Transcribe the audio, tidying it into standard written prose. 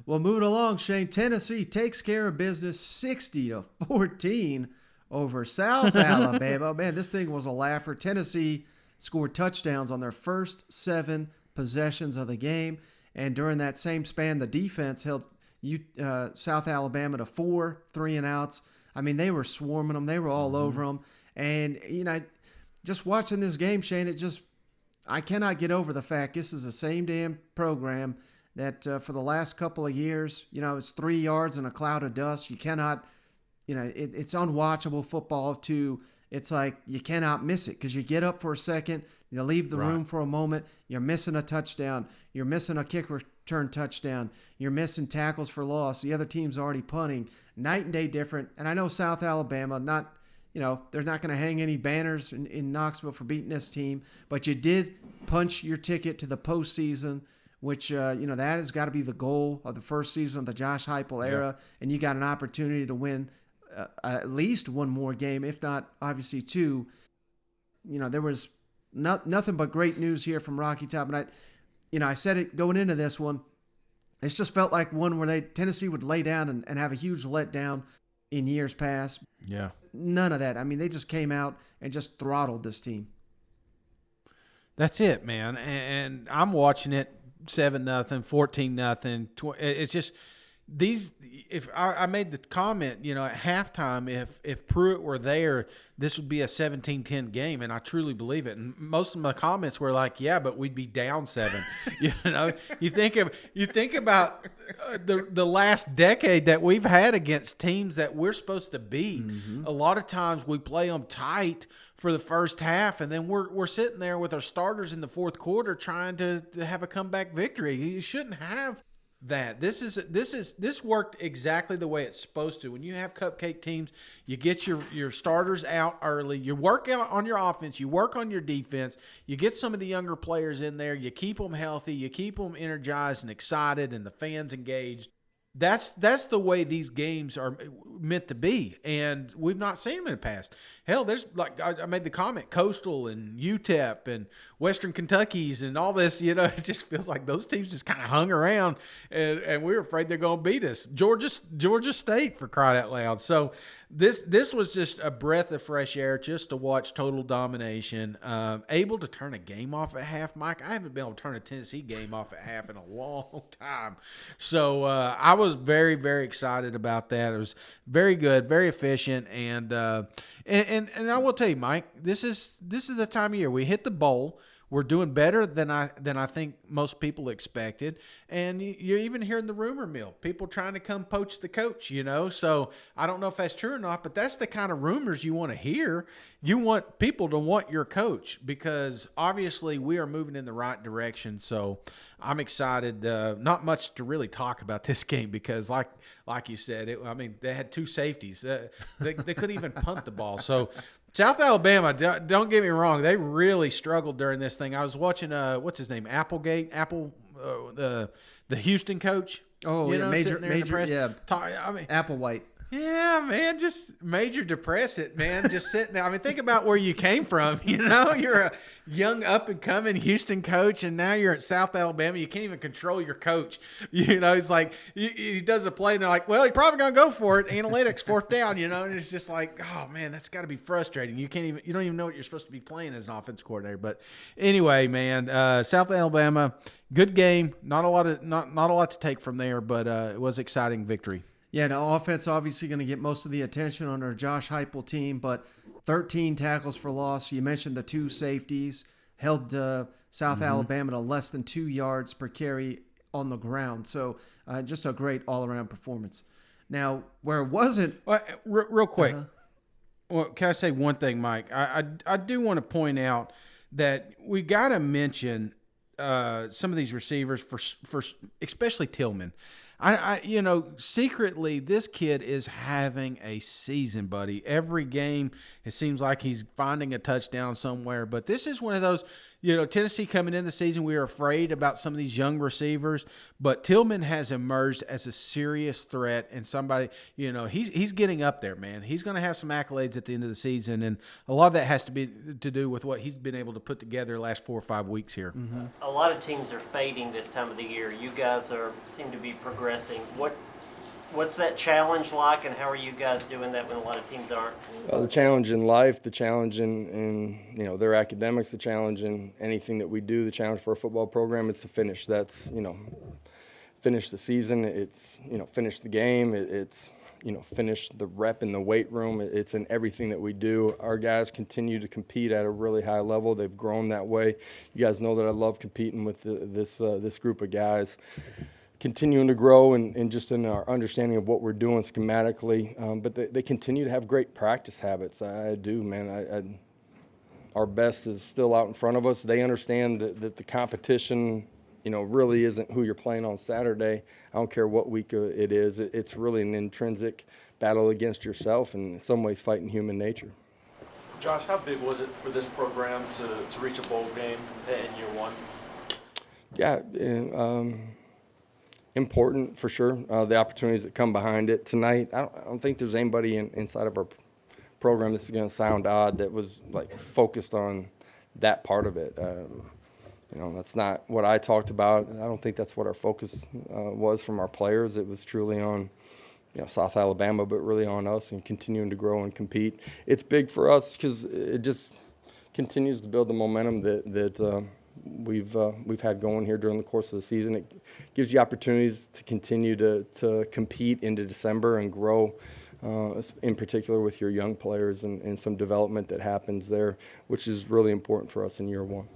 Well, moving along, Shane, Tennessee takes care of business 60-14 over South Alabama. Man, this thing was a laugher. Tennessee scored touchdowns on their first 7 possessions of the game. And during that same span, the defense held South Alabama to 4 3-and-outs. I mean, they were swarming them. They were all over them. And, just watching this game, Shane, I cannot get over the fact this is the same damn program that for the last couple of years, it's 3 yards in a cloud of dust. You cannot, it's unwatchable football it's like you cannot miss it because you get up for a second, you leave the room for a moment, you're missing a touchdown, you're missing a kick return touchdown, you're missing tackles for loss, the other team's already punting. Night and day different. And I know South Alabama, they're not going to hang any banners in Knoxville for beating this team, but you did punch your ticket to the postseason, which, that has got to be the goal of the first season of the Josh Heupel era, and you got an opportunity to win at least one more game, if not, obviously, 2. There was nothing but great news here from Rocky Top, and I said it going into this one, it's just felt like one where Tennessee would lay down and have a huge letdown in years past. Yeah. None of that. I mean, they just came out and just throttled this team. That's it, man. And I'm watching it 7-0, 14-0. It's just these. If I made the comment, at halftime, if Pruitt were there, this would be a 17-10 game, and I truly believe it. And most of my comments were like, "Yeah, but we'd be down 7." You think about the last decade that we've had against teams that we're supposed to beat. Mm-hmm. A lot of times we play them tight for the first half, and then we're sitting there with our starters in the fourth quarter trying to have a comeback victory. You shouldn't have that. This worked exactly the way it's supposed to. When you have cupcake teams, you get your starters out early, you work out on your offense, you work on your defense, you get some of the younger players in there, you keep them healthy, you keep them energized and excited, and the fans engaged. That's the way these games are meant to be, and we've not seen them in the past. Hell, there's I made the comment, Coastal and UTEP and Western Kentucky's and all this. It just feels like those teams just kind of hung around, and we were afraid they're going to beat us. Georgia State, for crying out loud. So this was just a breath of fresh air just to watch total domination. Able to turn a game off at half, Mike. I haven't been able to turn a Tennessee game off at half in a long time. So I was very, very excited about that. It was very good, very efficient, and I will tell you, Mike, this is the time of year we hit the bowl. We're doing better than I think most people expected. And you're even hearing the rumor mill, people trying to come poach the coach, So I don't know if that's true or not, but that's the kind of rumors you want to hear. You want people to want your coach because obviously we are moving in the right direction. So I'm excited. Not much to really talk about this game because like you said, they had 2 safeties. They couldn't even punt the ball. So South Alabama, don't get me wrong, they really struggled during this thing. I was watching, what's his name, the Houston coach. Oh, yeah, Major, yeah. Applewhite. Yeah, man, just major depressant, man. Just sitting there. Think about where you came from. You're a young up-and-coming Houston coach, and now you're at South Alabama. You can't even control your coach. He's like, he does a play, and they're like, well, he's probably going to go for it. Analytics, 4th down, and it's just like, oh, man, that's got to be frustrating. You don't even know what you're supposed to be playing as an offense coordinator. But anyway, man, South Alabama, good game. Not a lot to take from there, but it was exciting victory. Yeah, the offense obviously going to get most of the attention on our Josh Heupel team, but 13 tackles for loss. You mentioned the 2 safeties, held South Alabama to less than 2 yards per carry on the ground. So just a great all-around performance. Now, where it wasn't... Real quick, well, can I say one thing, Mike? I do want to point out that we got to mention some of these receivers for especially Tillman. Secretly, this kid is having a season, buddy. Every game, it seems like he's finding a touchdown somewhere. But this is one of those, Tennessee coming in the season, we were afraid about some of these young receivers. But Tillman has emerged as a serious threat and somebody, he's getting up there, man. He's going to have some accolades at the end of the season. And a lot of that has to do with what he's been able to put together the last 4 or 5 weeks here. Mm-hmm. A lot of teams are fading this time of the year. You guys seem to be progressing progressing. What's that challenge like, and how are you guys doing that when a lot of teams aren't? The challenge in life, the challenge in their academics, the challenge in anything that we do, the challenge for a football program is to finish. That's finish the season. It's finish the game. It's finish the rep in the weight room. It's in everything that we do. Our guys continue to compete at a really high level. They've grown that way. You guys know that I love competing with this group of guys. Continuing to grow and just in our understanding of what we're doing schematically, but they continue to have great practice habits. I do, man. Our best is still out in front of us. They understand that the competition, really isn't who you're playing on Saturday. I don't care what week it is. It's really an intrinsic battle against yourself and in some ways fighting human nature. Josh, how big was it for this program to reach a bowl game in year one? Yeah, important for sure. The opportunities that come behind it tonight. I don't think there's anybody inside of our program. This is going to sound odd. That was focused on that part of it. That's not what I talked about. I don't think that's what our focus was from our players. It was truly on South Alabama, but really on us and continuing to grow and compete. It's big for us because it just continues to build the momentum that we've had going here during the course of the season. It gives you opportunities to continue to compete into December and grow, in particular with your young players and some development that happens there, which is really important for us in year one.